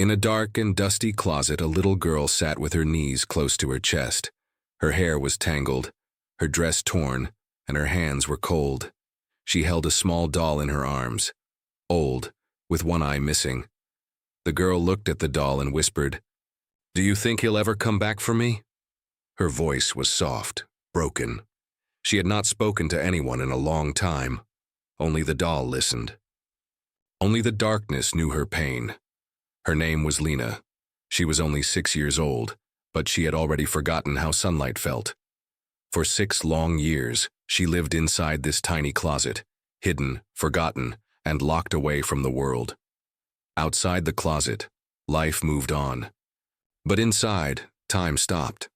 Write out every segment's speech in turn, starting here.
In a dark and dusty closet, a little girl sat with her knees close to her chest. Her hair was tangled, her dress torn, and her hands were cold. She held a small doll in her arms, old, with one eye missing. The girl looked at the doll and whispered, "Do you think he'll ever come back for me?" Her voice was soft, broken. She had not spoken to anyone in a long time. Only the doll listened. Only the darkness knew her pain. Her name was Lena. She was only 6 years old, but she had already forgotten how sunlight felt. For 6 long years, she lived inside this tiny closet, hidden, forgotten, and locked away from the world. Outside the closet, life moved on. But inside, time stopped.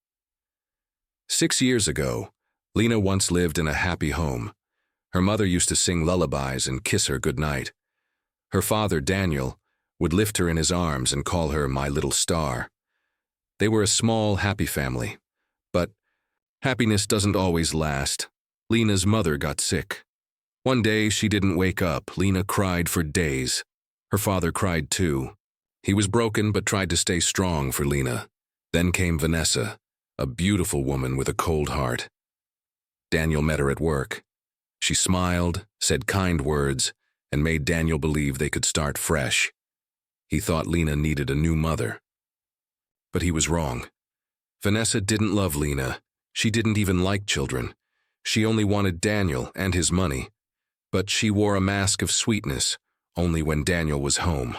6 years ago, Lena once lived in a happy home. Her mother used to sing lullabies and kiss her goodnight. Her father, Daniel, would lift her in his arms and call her "my little star." They were a small, happy family. But happiness doesn't always last. Lena's mother got sick. One day, she didn't wake up. Lena cried for days. Her father cried too. He was broken but tried to stay strong for Lena. Then came Vanessa, a beautiful woman with a cold heart. Daniel met her at work. She smiled, said kind words, and made Daniel believe they could start fresh. He thought Lena needed a new mother. But he was wrong. Vanessa didn't love Lena. She didn't even like children. She only wanted Daniel and his money. But she wore a mask of sweetness, only when Daniel was home.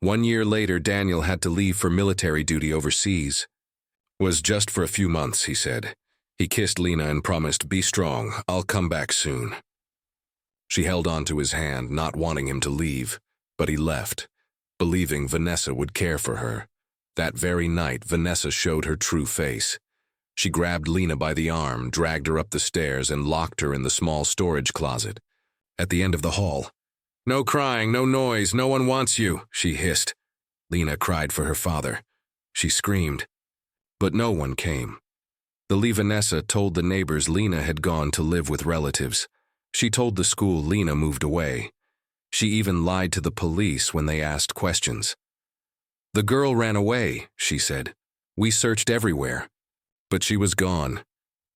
1 year later, Daniel had to leave for military duty overseas. "Was just for a few months," he said. He kissed Lena and promised, "Be strong, I'll come back soon." She held on to his hand, not wanting him to leave, but he left, believing Vanessa would care for her. That very night, Vanessa showed her true face. She grabbed Lena by the arm, dragged her up the stairs, and locked her in the small storage closet at the end of the hall. "No crying, no noise, no one wants you," she hissed. Lena cried for her father. She screamed. But no one came. The Vanessa told the neighbors Lena had gone to live with relatives. She told the school Lena moved away. She even lied to the police when they asked questions. "The girl ran away," she said. "We searched everywhere." But she was gone.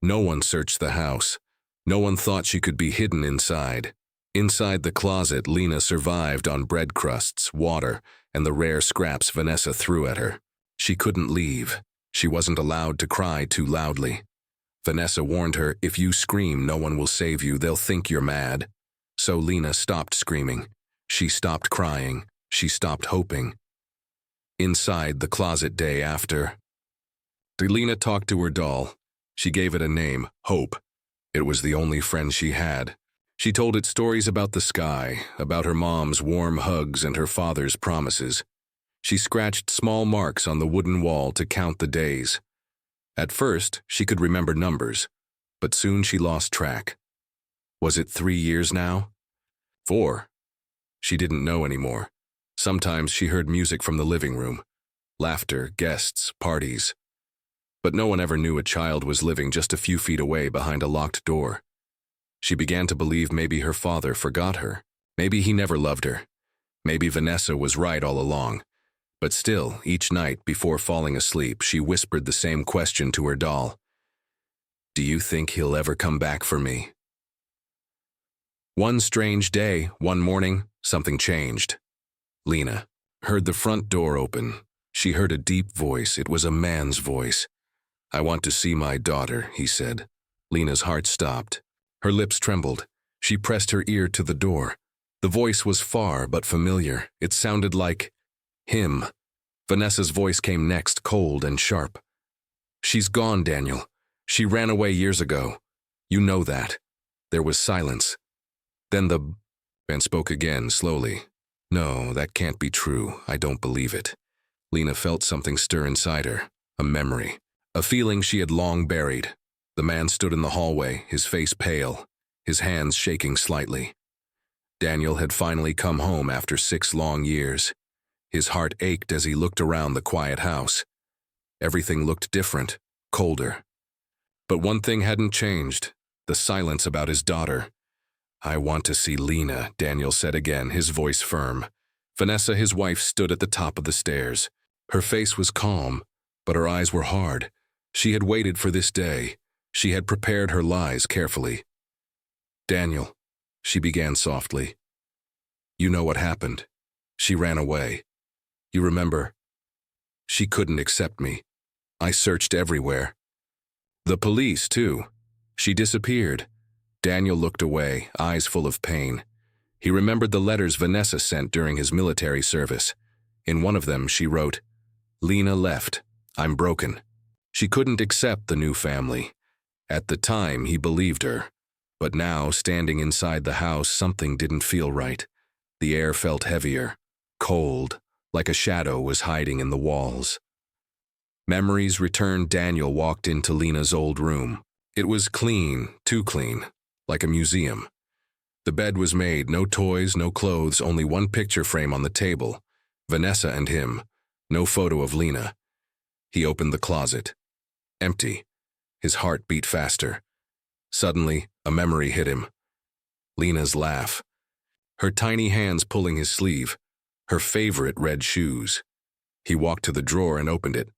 No one searched the house. No one thought she could be hidden inside. Inside the closet, Lena survived on bread crusts, water, and the rare scraps Vanessa threw at her. She couldn't leave. She wasn't allowed to cry too loudly. Vanessa warned her, "If you scream, no one will save you. They'll think you're mad." So Lena stopped screaming. She stopped crying. She stopped hoping. Inside the closet day after, Lena talked to her doll. She gave it a name, Hope. It was the only friend she had. She told it stories about the sky, about her mom's warm hugs and her father's promises. She scratched small marks on the wooden wall to count the days. At first, she could remember numbers, but soon she lost track. Was it 3 years now? 4? She didn't know anymore. Sometimes she heard music from the living room, laughter, guests, parties. But no one ever knew a child was living just a few feet away behind a locked door. She began to believe maybe her father forgot her. Maybe he never loved her. Maybe Vanessa was right all along. But still, each night before falling asleep, she whispered the same question to her doll. "Do you think he'll ever come back for me?" One strange day, one morning, something changed. Lena heard the front door open. She heard a deep voice. It was a man's voice. "I want to see my daughter," he said. Lena's heart stopped. Her lips trembled. She pressed her ear to the door. The voice was far but familiar. It sounded like him. Vanessa's voice came next, cold and sharp. "She's gone, Daniel. She ran away years ago. You know that." There was silence. Then the man spoke again, slowly. "No, that can't be true. I don't believe it." Lena felt something stir inside her, a memory, a feeling she had long buried. The man stood in the hallway, his face pale, his hands shaking slightly. Daniel had finally come home after 6 long years. His heart ached as he looked around the quiet house. Everything looked different, colder. But one thing hadn't changed, the silence about his daughter. "I want to see Lena," Daniel said again, his voice firm. Vanessa, his wife, stood at the top of the stairs. Her face was calm, but her eyes were hard. She had waited for this day. She had prepared her lies carefully. "Daniel," she began softly. "You know what happened. She ran away. You remember? She couldn't accept me. I searched everywhere. The police, too. She disappeared." Daniel looked away, eyes full of pain. He remembered the letters Vanessa sent during his military service. In one of them, she wrote, "Lena left. I'm broken." She couldn't accept the new family. At the time, he believed her. But now, standing inside the house, something didn't feel right. The air felt heavier, cold, like a shadow was hiding in the walls. Memories returned. Daniel walked into Lena's old room. It was clean, too clean, like a museum. The bed was made, no toys, no clothes, only one picture frame on the table. Vanessa and him, no photo of Lena. He opened the closet. Empty. His heart beat faster. Suddenly, a memory hit him. Lena's laugh. Her tiny hands pulling his sleeve. Her favorite red shoes. He walked to the drawer and opened it.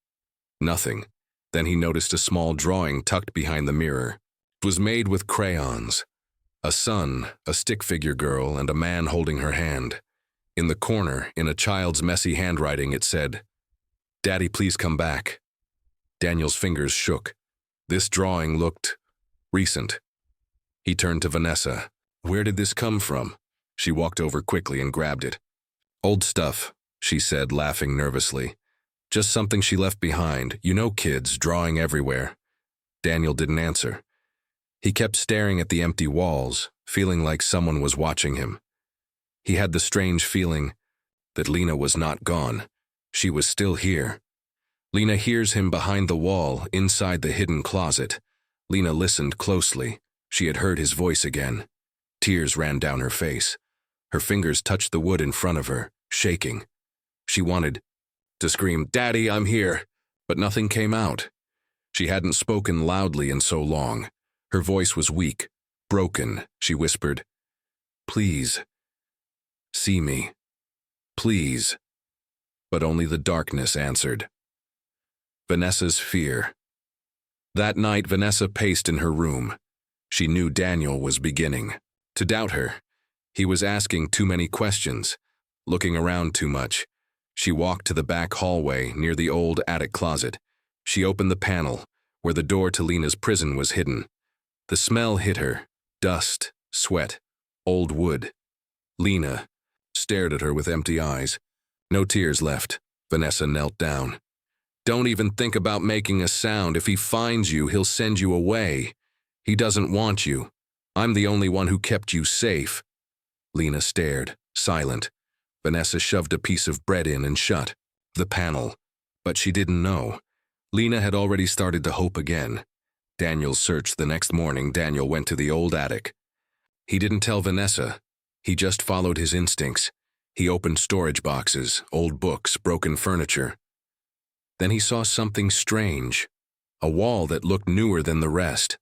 Nothing. Then he noticed a small drawing tucked behind the mirror. It was made with crayons. A sun, a stick figure girl, and a man holding her hand. In the corner, in a child's messy handwriting, it said, "Daddy, please come back." Daniel's fingers shook. This drawing looked recent. He turned to Vanessa. "Where did this come from?" She walked over quickly and grabbed it. "Old stuff," she said, laughing nervously. "Just something she left behind. You know kids, drawing everywhere." Daniel didn't answer. He kept staring at the empty walls, feeling like someone was watching him. He had the strange feeling that Lena was not gone. She was still here. Lena hears him behind the wall, inside the hidden closet. Lena listened closely. She had heard his voice again. Tears ran down her face. Her fingers touched the wood in front of her, shaking. She wanted to scream, "Daddy, I'm here," but nothing came out. She hadn't spoken loudly in so long. Her voice was weak, broken. She whispered, "Please, see me. Please." But only the darkness answered. Vanessa's fear. That night, Vanessa paced in her room. She knew Daniel was beginning to doubt her. He was asking too many questions, looking around too much. She walked to the back hallway near the old attic closet. She opened the panel, where the door to Lena's prison was hidden. The smell hit her. Dust, sweat, old wood. Lena stared at her with empty eyes. No tears left. Vanessa knelt down. "Don't even think about making a sound. If he finds you, he'll send you away. He doesn't want you. I'm the only one who kept you safe." Lena stared, silent. Vanessa shoved a piece of bread in and shut the panel. But she didn't know. Lena had already started to hope again. Daniel searched the next morning. Daniel went to the old attic. He didn't tell Vanessa. He just followed his instincts. He opened storage boxes, old books, broken furniture. Then he saw something strange. A wall that looked newer than the rest.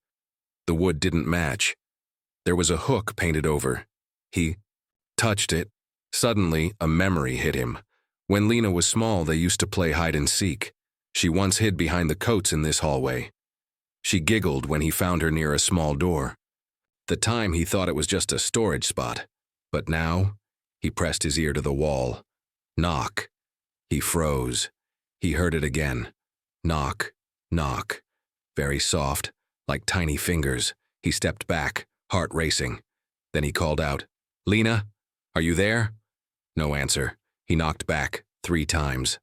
The wood didn't match. There was a hook painted over. He touched it. Suddenly, a memory hit him. When Lena was small, they used to play hide and seek. She once hid behind the coats in this hallway. She giggled when he found her near a small door. The time he thought it was just a storage spot. But now, he pressed his ear to the wall. Knock. He froze. He heard it again. Knock, knock. Very soft, like tiny fingers. He stepped back, heart racing. Then he called out, "Lena, are you there?" No answer. He knocked back 3 times.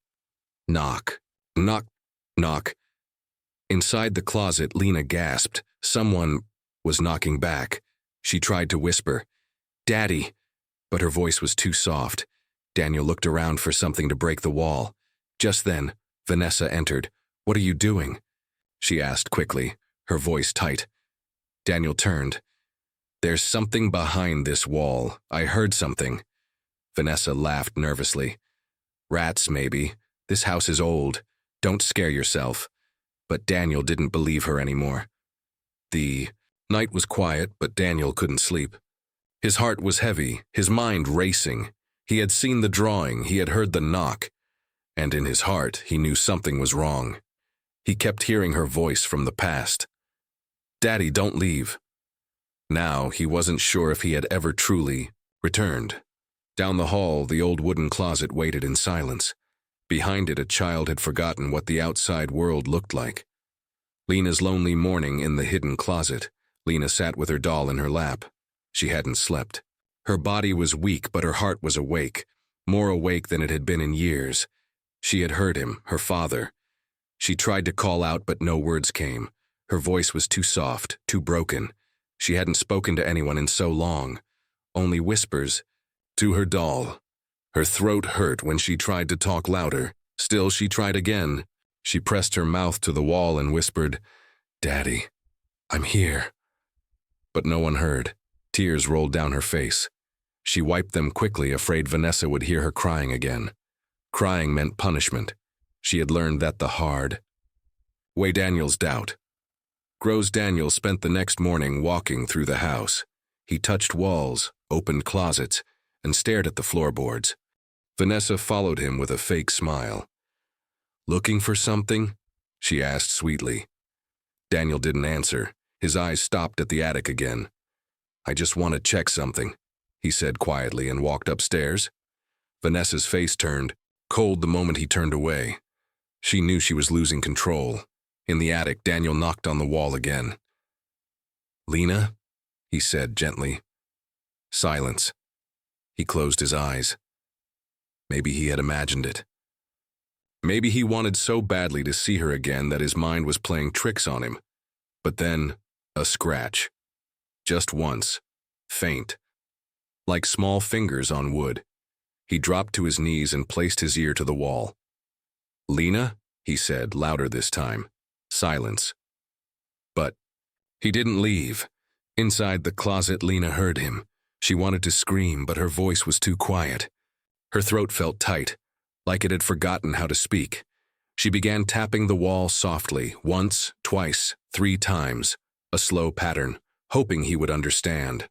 Knock, knock, knock. Inside the closet, Lena gasped. Someone was knocking back. She tried to whisper, "Daddy," but her voice was too soft. Daniel looked around for something to break the wall. Just then, Vanessa entered. "What are you doing?" she asked quickly, her voice tight. Daniel turned. "There's something behind this wall. I heard something." Vanessa laughed nervously. "Rats, maybe. This house is old. Don't scare yourself." But Daniel didn't believe her anymore. The night was quiet, but Daniel couldn't sleep. His heart was heavy, his mind racing. He had seen the drawing, he had heard the knock, and in his heart he knew something was wrong. He kept hearing her voice from the past. "Daddy, don't leave." Now he wasn't sure if he had ever truly returned. Down the hall, the old wooden closet waited in silence. Behind it, a child had forgotten what the outside world looked like. Lena's lonely morning in the hidden closet. Lena sat with her doll in her lap. She hadn't slept. Her body was weak, but her heart was awake, more awake than it had been in years. She had heard him, her father. She tried to call out, but no words came. Her voice was too soft, too broken. She hadn't spoken to anyone in so long. Only whispers to her doll. Her throat hurt when she tried to talk louder. Still, she tried again. She pressed her mouth to the wall and whispered, "Daddy, I'm here." But no one heard. Tears rolled down her face. She wiped them quickly, afraid Vanessa would hear her crying again. Crying meant punishment. She had learned that the hard way. Daniel's doubt. Gross Daniel spent the next morning walking through the house. He touched walls, opened closets, and stared at the floorboards. Vanessa followed him with a fake smile. "Looking for something?" she asked sweetly. Daniel didn't answer. His eyes stopped at the attic again. "I just want to check something," he said quietly and walked upstairs. Vanessa's face turned cold the moment he turned away. She knew she was losing control. In the attic, Daniel knocked on the wall again. "Lena?" he said gently. Silence. He closed his eyes. Maybe he had imagined it. Maybe he wanted so badly to see her again that his mind was playing tricks on him. But then, a scratch. Just once. Faint. Like small fingers on wood. He dropped to his knees and placed his ear to the wall. "Lena?" he said, louder this time. Silence. But he didn't leave. Inside the closet, Lena heard him. She wanted to scream, but her voice was too quiet. Her throat felt tight, like it had forgotten how to speak. She began tapping the wall softly, once, twice, 3 times, a slow pattern, hoping he would understand.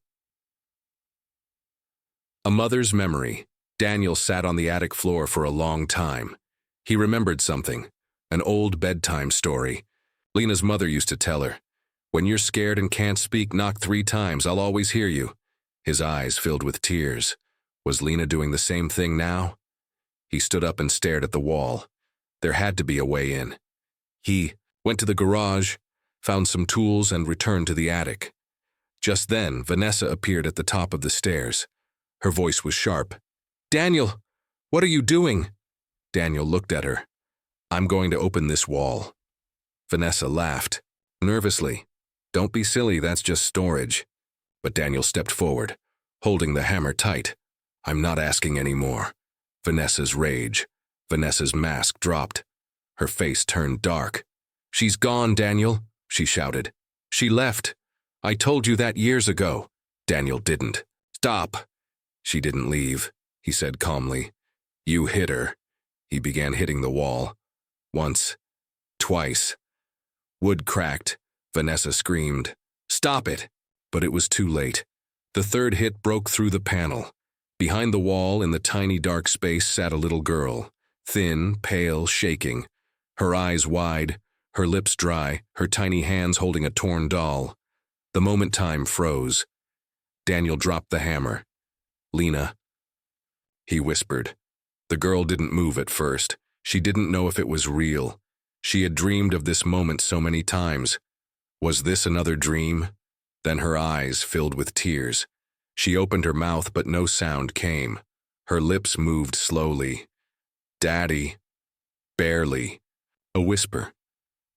A mother's memory. Daniel sat on the attic floor for a long time. He remembered something, an old bedtime story. Lena's mother used to tell her, "When you're scared and can't speak, knock 3 times, I'll always hear you." His eyes filled with tears. Was Lena doing the same thing now? He stood up and stared at the wall. There had to be a way in. He went to the garage, found some tools, and returned to the attic. Just then, Vanessa appeared at the top of the stairs. Her voice was sharp. "Daniel, what are you doing?" Daniel looked at her. "I'm going to open this wall." Vanessa laughed, nervously. "Don't be silly, that's just storage." But Daniel stepped forward, holding the hammer tight. "I'm not asking any more." Vanessa's rage. Vanessa's mask dropped. Her face turned dark. "She's gone, Daniel," she shouted. "She left. I told you that years ago." Daniel didn't. "Stop." "She didn't leave," he said calmly. "You hit her." He began hitting the wall. Once. Twice. Wood cracked. Vanessa screamed, "Stop it!" But it was too late. The third hit broke through the panel. Behind the wall, in the tiny dark space, sat a little girl, thin, pale, shaking, her eyes wide, her lips dry, her tiny hands holding a torn doll. The moment time froze. Daniel dropped the hammer. "Lena," he whispered. The girl didn't move at first. She didn't know if it was real. She had dreamed of this moment so many times. Was this another dream? Then her eyes filled with tears. She opened her mouth, but no sound came. Her lips moved slowly. "Daddy." Barely. A whisper.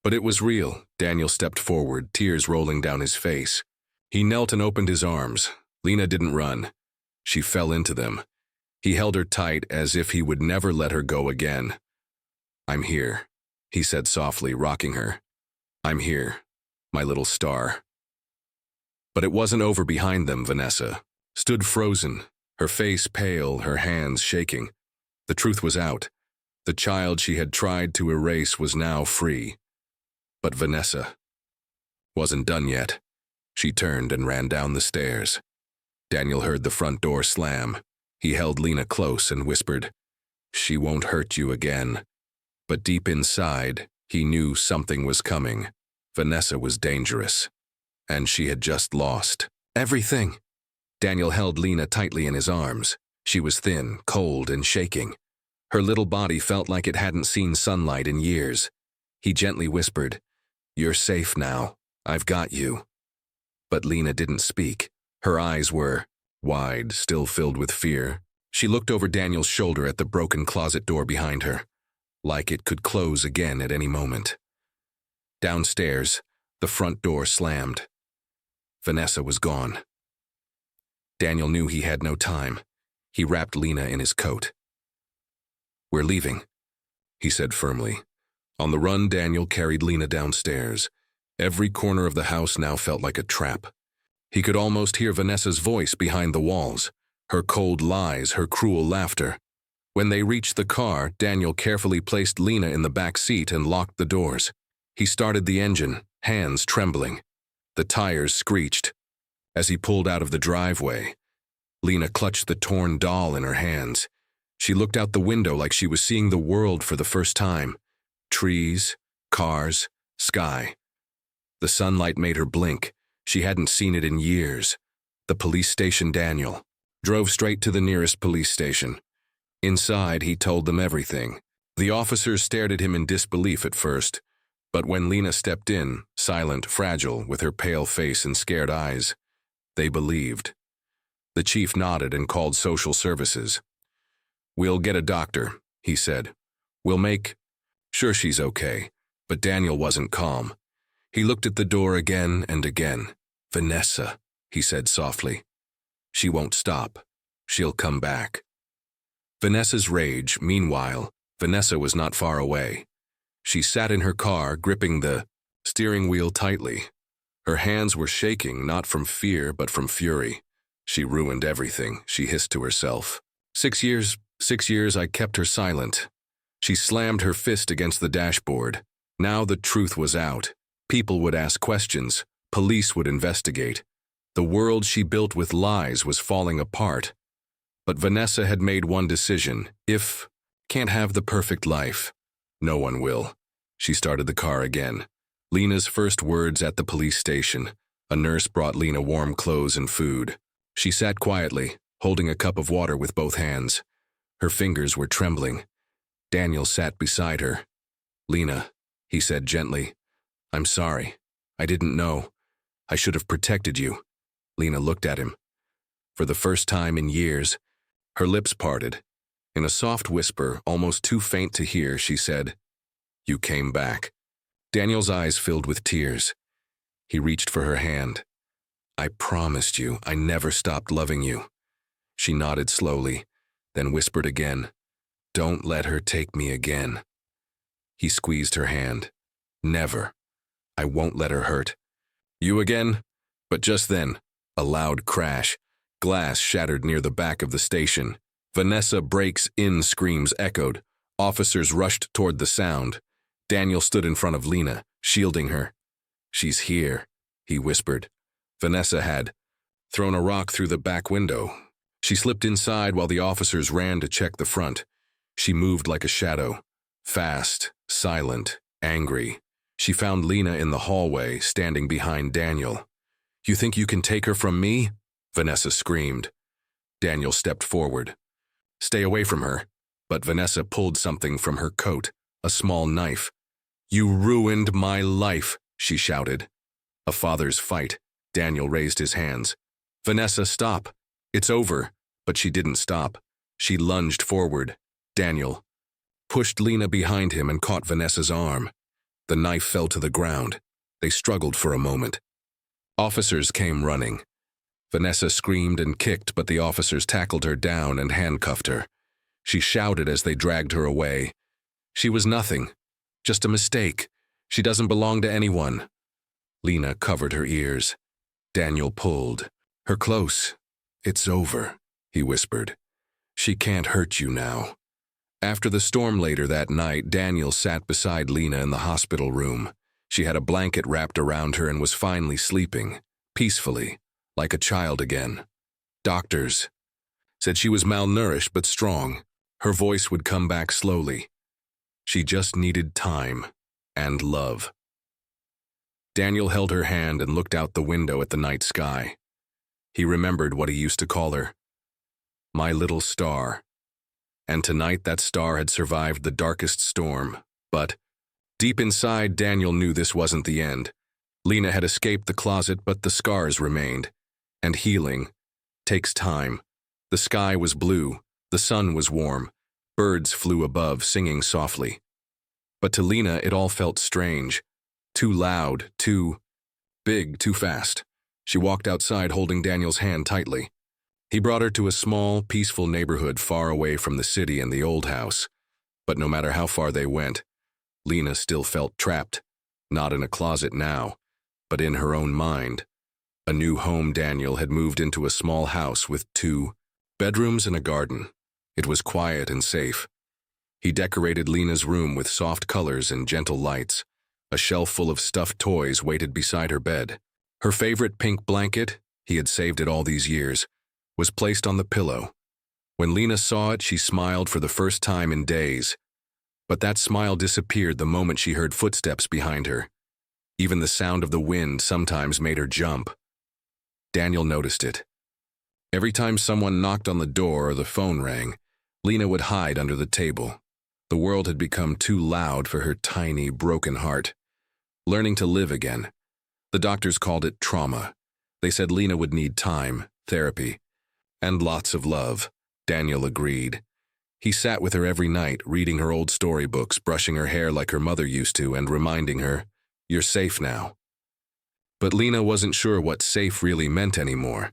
But it was real. Daniel stepped forward, tears rolling down his face. He knelt and opened his arms. Lena didn't run. She fell into them. He held her tight as if he would never let her go again. "I'm here," he said softly, rocking her. "I'm here, my little star." But it wasn't over behind them. Vanessa stood frozen, her face pale, her hands shaking. The truth was out. The child she had tried to erase was now free. But Vanessa wasn't done yet. She turned and ran down the stairs. Daniel heard the front door slam. He held Lena close and whispered, "She won't hurt you again." But deep inside, he knew something was coming. Vanessa was dangerous, and she had just lost everything. Daniel held Lena tightly in his arms. She was thin, cold, and shaking. Her little body felt like it hadn't seen sunlight in years. He gently whispered, "You're safe now. I've got you." But Lena didn't speak. Her eyes were wide, still filled with fear. She looked over Daniel's shoulder at the broken closet door behind her, like it could close again at any moment. Downstairs, the front door slammed. Vanessa was gone. Daniel knew he had no time. He wrapped Lena in his coat. "We're leaving," he said firmly. On the run, Daniel carried Lena downstairs. Every corner of the house now felt like a trap. He could almost hear Vanessa's voice behind the walls, her cold lies, her cruel laughter. When they reached the car, Daniel carefully placed Lena in the back seat and locked the doors. He started the engine, hands trembling. The tires screeched. As he pulled out of the driveway, Lena clutched the torn doll in her hands. She looked out the window like she was seeing the world for the first time. Trees, cars, sky. The sunlight made her blink. She hadn't seen it in years. The police station. Daniel drove straight to the nearest police station. Inside, he told them everything. The officers stared at him in disbelief at first, but when Lena stepped in, silent, fragile, with her pale face and scared eyes, they believed. The chief nodded and called social services. "We'll get a doctor," he said. "We'll make sure she's okay." But Daniel wasn't calm. He looked at the door again and again. "Vanessa," he said softly. "She won't stop. She'll come back." Vanessa's rage, meanwhile, Vanessa was not far away. She sat in her car, gripping the steering wheel tightly. Her hands were shaking, not from fear, but from fury. She ruined everything, she hissed to herself. 6 years I kept her silent. She slammed her fist against the dashboard. Now the truth was out. People would ask questions. Police would investigate. The world she built with lies was falling apart. But Vanessa had made one decision. If can't have the perfect life, no one will. She started the car again. Lena's first words at the police station. A nurse brought Lena warm clothes and food. She sat quietly, holding a cup of water with both hands. Her fingers were trembling. Daniel sat beside her. "Lena," he said gently, "I'm sorry. I didn't know. I should have protected you." Lena looked at him. For the first time in years, her lips parted. In a soft whisper, almost too faint to hear, she said, "You came back." Daniel's eyes filled with tears. He reached for her hand. "I promised you I never stopped loving you." She nodded slowly, then whispered again, "Don't let her take me again." He squeezed her hand. "Never. I won't let her hurt you again." But just then, a loud crash. Glass shattered near the back of the station. Vanessa breaks in screams echoed. Officers rushed toward the sound. Daniel stood in front of Lena, shielding her. "She's here," he whispered. Vanessa had thrown a rock through the back window. She slipped inside while the officers ran to check the front. She moved like a shadow, fast, silent, angry. She found Lena in the hallway, standing behind Daniel. "You think you can take her from me?" Vanessa screamed. Daniel stepped forward. "Stay away from her." But Vanessa pulled something from her coat, a small knife. "You ruined my life," she shouted. A father's fight. Daniel raised his hands. "Vanessa, stop. It's over." But she didn't stop. She lunged forward. Daniel pushed Lena behind him and caught Vanessa's arm. The knife fell to the ground. They struggled for a moment. Officers came running. Vanessa screamed and kicked, but the officers tackled her down and handcuffed her. She shouted as they dragged her away. She was nothing, just a mistake. She doesn't belong to anyone. Lena covered her ears. Daniel pulled her close. "It's over," he whispered. "She can't hurt you now." After the storm later that night, Daniel sat beside Lena in the hospital room. She had a blanket wrapped around her and was finally sleeping, peacefully, like a child again. Doctors Said she was malnourished but strong. Her voice would come back slowly. She just needed time and love. Daniel held her hand and looked out the window at the night sky. He remembered what he used to call her, my little star. And tonight that star had survived the darkest storm. But deep inside, Daniel knew this wasn't the end. Lena had escaped the closet, but the scars remained. And healing takes time. The sky was blue, the sun was warm, birds flew above, singing softly. But to Lena, it all felt strange. Too loud, too big, too fast. She walked outside holding Daniel's hand tightly. He brought her to a small, peaceful neighborhood far away from the city and the old house. But no matter how far they went, Lena still felt trapped, not in a closet now, but in her own mind. A new home. Daniel had moved into a small house with 2 bedrooms and a garden. It was quiet and safe. He decorated Lena's room with soft colors and gentle lights. A shelf full of stuffed toys waited beside her bed. Her favorite pink blanket, he had saved it all these years, was placed on the pillow. When Lena saw it, she smiled for the first time in days. But that smile disappeared the moment she heard footsteps behind her. Even the sound of the wind sometimes made her jump. Daniel noticed it. Every time someone knocked on the door or the phone rang, Lena would hide under the table. The world had become too loud for her tiny, broken heart. Learning to live again. The doctors called it trauma. They said Lena would need time, therapy, and lots of love. Daniel agreed. He sat with her every night, reading her old storybooks, brushing her hair like her mother used to, and reminding her, "You're safe now." But Lena wasn't sure what safe really meant anymore.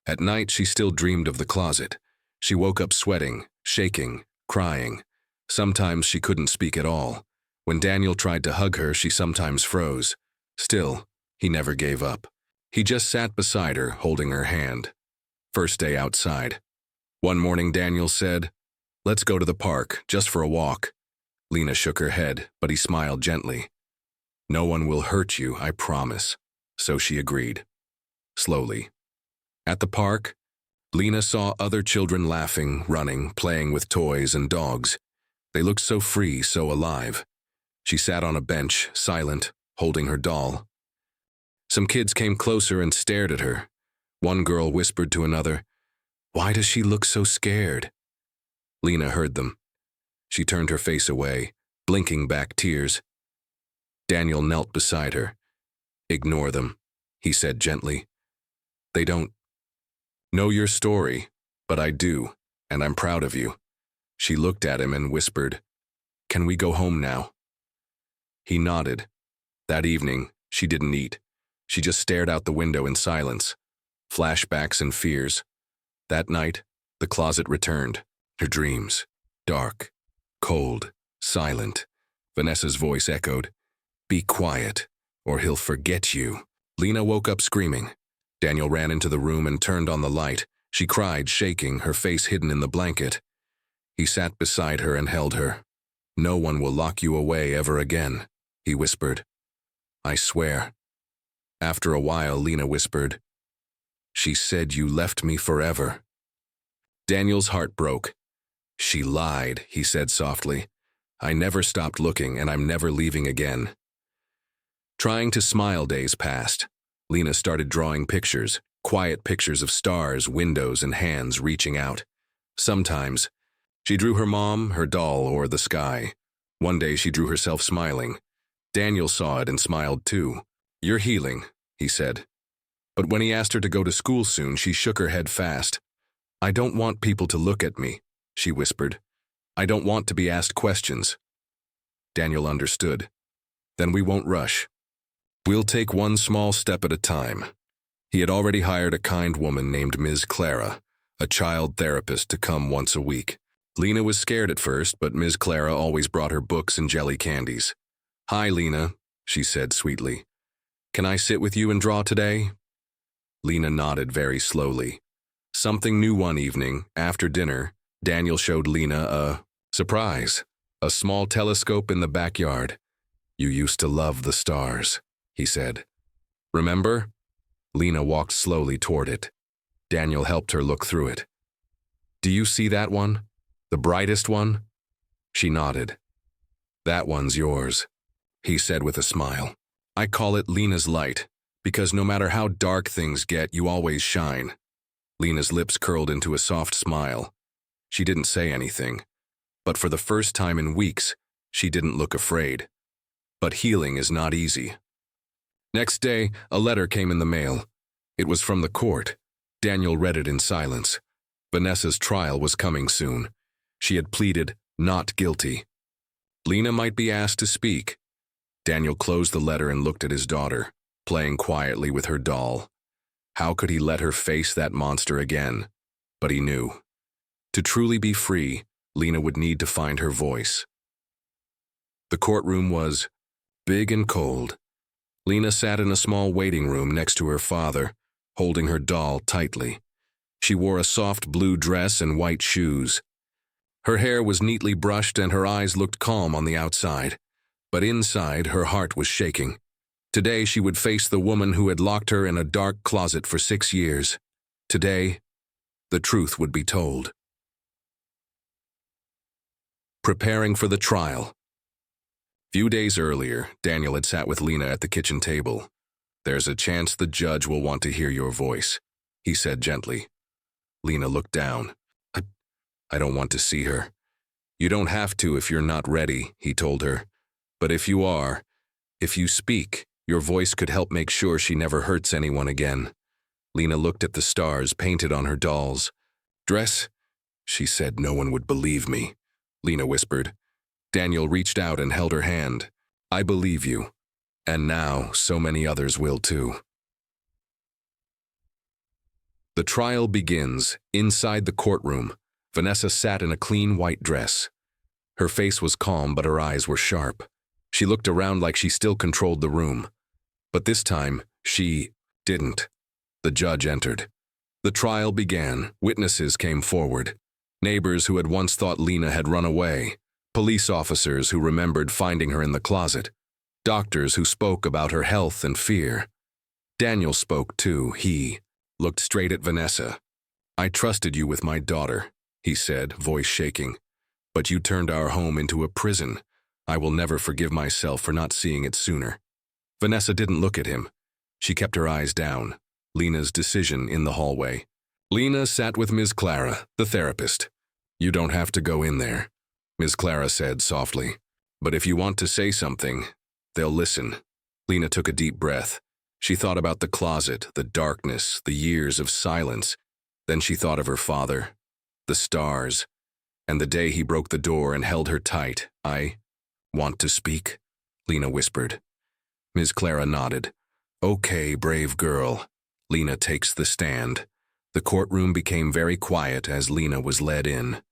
At night, she still dreamed of the closet. She woke up sweating, shaking, crying. Sometimes she couldn't speak at all. When Daniel tried to hug her, she sometimes froze. Still, he never gave up. He just sat beside her, holding her hand. First day outside. One morning, Daniel said, "Let's go to the park, just for a walk." Lena shook her head, but he smiled gently. "No one will hurt you, I promise." So she agreed. Slowly. At the park, Lena saw other children laughing, running, playing with toys and dogs. They looked so free, so alive. She sat on a bench, silent, holding her doll. Some kids came closer and stared at her. One girl whispered to another, "Why does she look so scared?" Lena heard them. She turned her face away, blinking back tears. Daniel knelt beside her. "Ignore them," he said gently. "They don't know your story, but I do, and I'm proud of you." She looked at him and whispered, "Can we go home now?" He nodded. That evening, she didn't eat. She just stared out the window in silence. Flashbacks and fears. That night, the closet returned. Her dreams. Dark, cold, silent. Vanessa's voice echoed, "Be quiet, or he'll forget you." Lena woke up screaming. Daniel ran into the room and turned on the light. She cried, shaking, her face hidden in the blanket. He sat beside her and held her. "No one will lock you away ever again," he whispered. "I swear." After a while, Lena whispered, "She said you left me forever." Daniel's heart broke. "She lied," he said softly. "I never stopped looking, and I'm never leaving again." Trying to smile, days passed. Lena started drawing pictures, quiet pictures of stars, windows, and hands reaching out. Sometimes, she drew her mom, her doll, or the sky. One day she drew herself smiling. Daniel saw it and smiled too. "You're healing," he said. But when he asked her to go to school soon, she shook her head fast. "I don't want people to look at me," she whispered. "I don't want to be asked questions." Daniel understood. "Then we won't rush. We'll take one small step at a time." He had already hired a kind woman named Ms. Clara, a child therapist, to come once a week. Lena was scared at first, but Ms. Clara always brought her books and jelly candies. "Hi, Lena," she said sweetly. "Can I sit with you and draw today?" Lena nodded very slowly. Something new one evening, after dinner, Daniel showed Lena a surprise, a small telescope in the backyard. "You used to love the stars," he said. "Remember?" Lena walked slowly toward it. Daniel helped her look through it. Do you see that one? The brightest one? She nodded. That one's yours, he said with a smile. I call it Lena's light, because no matter how dark things get, you always shine. Lena's lips curled into a soft smile. She didn't say anything, but for the first time in weeks, she didn't look afraid. But healing is not easy. Next day, a letter came in the mail. It was from the court. Daniel read it in silence. Vanessa's trial was coming soon. She had pleaded not guilty. Lena might be asked to speak. Daniel closed the letter and looked at his daughter, playing quietly with her doll. How could he let her face that monster again? But he knew. To truly be free, Lena would need to find her voice. The courtroom was big and cold. Lena sat in a small waiting room next to her father, holding her doll tightly. She wore a soft blue dress and white shoes. Her hair was neatly brushed and her eyes looked calm on the outside, but inside her heart was shaking. Today she would face the woman who had locked her in a dark closet for 6 years. Today, the truth would be told. Preparing for the trial. Few days earlier, Daniel had sat with Lena at the kitchen table. There's a chance the judge will want to hear your voice, he said gently. Lena looked down. I don't want to see her. You don't have to if you're not ready, he told her. But if you are, if you speak, your voice could help make sure she never hurts anyone again. Lena looked at the stars painted on her doll's dress. She said no one would believe me, Lena whispered. Daniel reached out and held her hand. I believe you. And now so many others will too. The trial begins. Inside the courtroom, Vanessa sat in a clean white dress. Her face was calm, but her eyes were sharp. She looked around like she still controlled the room. But this time, she didn't. The judge entered. The trial began. Witnesses came forward. Neighbors who had once thought Lena had run away. Police officers who remembered finding her in the closet. Doctors who spoke about her health and fear. Daniel spoke too. He looked straight at Vanessa. I trusted you with my daughter, he said, voice shaking. But you turned our home into a prison. I will never forgive myself for not seeing it sooner. Vanessa didn't look at him. She kept her eyes down. Lena's decision in the hallway. Lena sat with Ms. Clara, the therapist. You don't have to go in there, Ms. Clara said softly. But if you want to say something, they'll listen. Lena took a deep breath. She thought about the closet, the darkness, the years of silence. Then she thought of her father, the stars, and the day he broke the door and held her tight. I want to speak, Lena whispered. Ms. Clara nodded. Okay, brave girl. Lena takes the stand. The courtroom became very quiet as Lena was led in.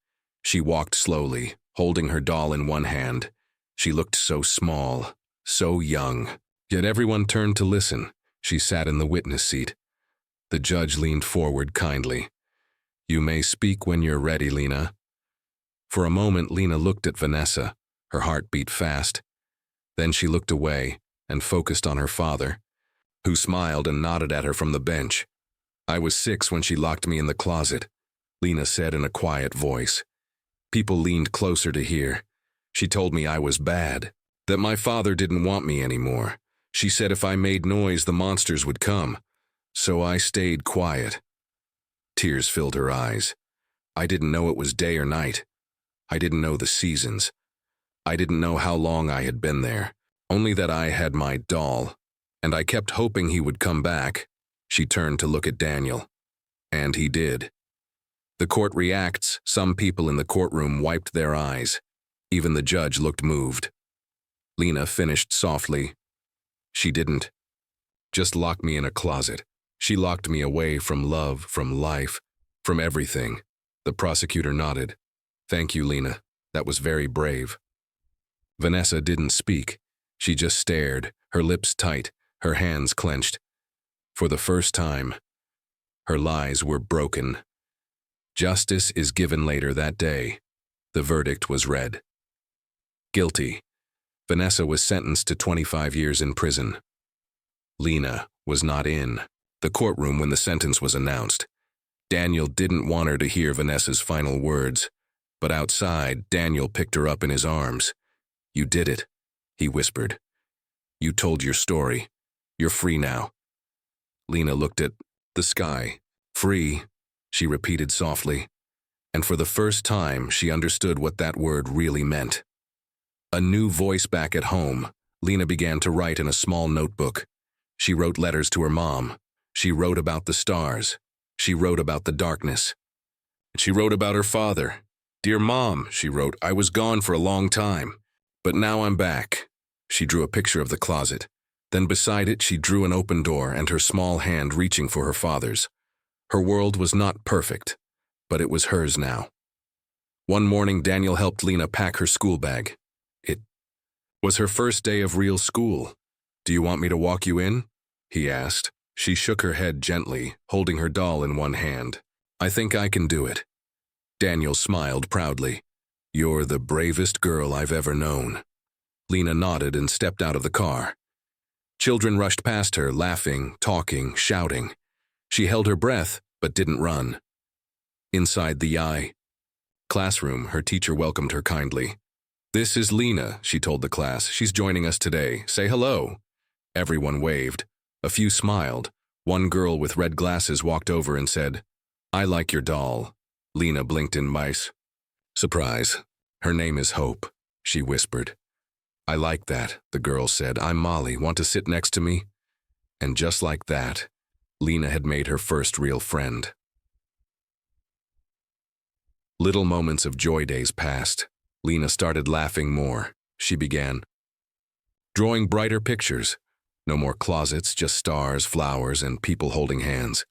She walked slowly, holding her doll in one hand. She looked so small, so young. Yet everyone turned to listen. She sat in the witness seat. The judge leaned forward kindly. You may speak when you're ready, Lena. For a moment, Lena looked at Vanessa. Her heart beat fast. Then she looked away and focused on her father, who smiled and nodded at her from the bench. I was 6 when she locked me in the closet, Lena said in a quiet voice. People leaned closer to hear. She told me I was bad, that my father didn't want me anymore. She said if I made noise, the monsters would come. So I stayed quiet. Tears filled her eyes. I didn't know it was day or night. I didn't know the seasons. I didn't know how long I had been there, only that I had my doll, and I kept hoping he would come back. She turned to look at Daniel. And he did. The court reacts. Some people in the courtroom wiped their eyes. Even the judge looked moved. Lena finished softly. She didn't just lock me in a closet. She locked me away from love, from life, from everything. The prosecutor nodded. Thank you, Lena. That was very brave. Vanessa didn't speak. She just stared, her lips tight, her hands clenched. For the first time, her lies were broken. Justice is given later that day. The verdict was read. Guilty. Vanessa was sentenced to 25 years in prison. Lena was not in the courtroom when the sentence was announced. Daniel didn't want her to hear Vanessa's final words, but outside, Daniel picked her up in his arms. "You did it," he whispered. "You told your story. You're free now." Lena looked at the sky. "Free," she repeated softly, and for the first time she understood what that word really meant. A new voice back at home, Lena began to write in a small notebook. She wrote letters to her mom. She wrote about the stars. She wrote about the darkness. She wrote about her father. "Dear Mom," she wrote, "I was gone for a long time, but now I'm back." She drew a picture of the closet. Then beside it she drew an open door and her small hand reaching for her father's. Her world was not perfect, but it was hers now. One morning Daniel helped Lena pack her school bag. It was her first day of real school. "Do you want me to walk you in?" he asked. She shook her head gently, holding her doll in one hand. "I think I can do it." Daniel smiled proudly. "You're the bravest girl I've ever known." Lena nodded and stepped out of the car. Children rushed past her, laughing, talking, shouting. She held her breath, but didn't run. Inside the classroom, her teacher welcomed her kindly. "This is Lena," she told the class. "She's joining us today. Say hello." Everyone waved. A few smiled. One girl with red glasses walked over and said, "I like your doll." Lena blinked in mice. Surprise. "Her name is Hope," she whispered. "I like that," the girl said. "I'm Molly. Want to sit next to me?" And just like that, Lena had made her first real friend. Little moments of joy days passed. Lena started laughing more. She began drawing brighter pictures. No more closets, just stars, flowers, and people holding hands.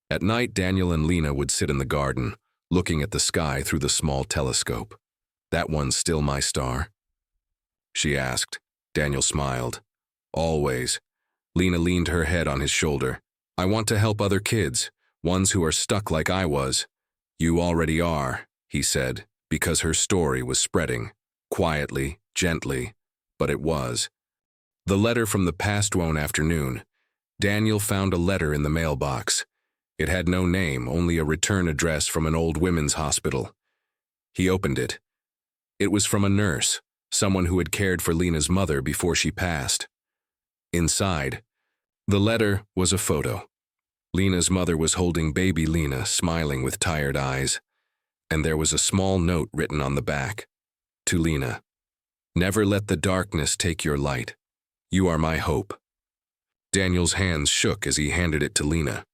At night, Daniel and Lena would sit in the garden, looking at the sky through the small telescope. "That one's still my star?" she asked. Daniel smiled. "Always." Lena leaned her head on his shoulder. "I want to help other kids, ones who are stuck like I was." "You already are," he said, because her story was spreading, quietly, gently, but it was. The letter from the past one afternoon. Daniel found a letter in the mailbox. It had no name, only a return address from an old women's hospital. He opened it. It was from a nurse, someone who had cared for Lena's mother before she passed. Inside, the letter was a photo. Lena's mother was holding baby Lena, smiling with tired eyes. And there was a small note written on the back. To Lena, "Never let the darkness take your light. You are my hope." Daniel's hands shook as he handed it to Lena.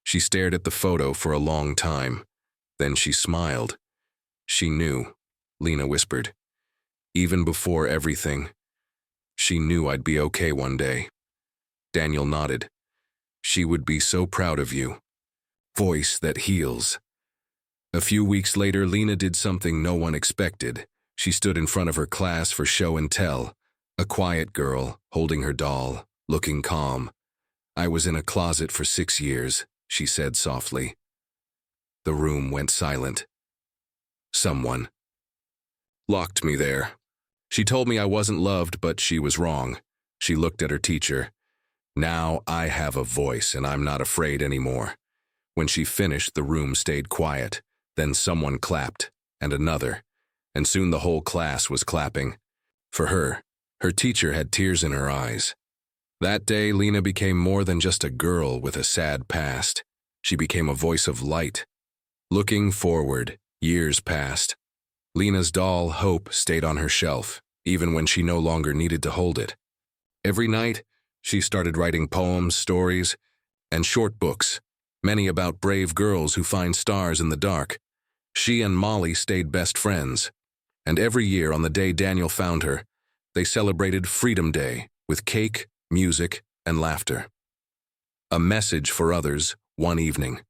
She stared at the photo for a long time. Then she smiled. "She knew," Lena whispered. "Even before everything. She knew I'd be okay one day." Daniel nodded. "She would be so proud of you." Voice that heals. A few weeks later, Lena did something no one expected. She stood in front of her class for show and tell. A quiet girl, holding her doll, looking calm. "I was in a closet for 6 years," she said softly. The room went silent. Someone locked me there. She told me I wasn't loved, but she was wrong. She looked at her teacher. "Now I have a voice, and I'm not afraid anymore." When she finished, the room stayed quiet. Then someone clapped, and another, and soon the whole class was clapping. For her teacher had tears in her eyes. That day, Lena became more than just a girl with a sad past. She became a voice of light. Looking forward, years passed. Lena's doll, Hope, stayed on her shelf, even when she no longer needed to hold it. Every night, she started writing poems, stories, and short books, many about brave girls who find stars in the dark. She and Molly stayed best friends. And every year, on the day Daniel found her, they celebrated Freedom Day with cake, music, and laughter. A message for others, one evening.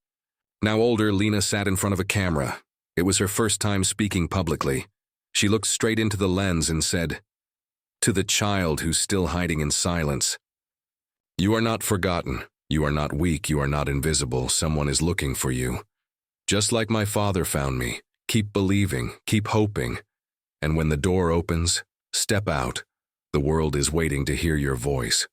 Now older, Lena sat in front of a camera. It was her first time speaking publicly. She looked straight into the lens and said, "To the child who's still hiding in silence, you are not forgotten. You are not weak. You are not invisible. Someone is looking for you. Just like my father found me. Keep believing. Keep hoping. And when the door opens, step out. The world is waiting to hear your voice."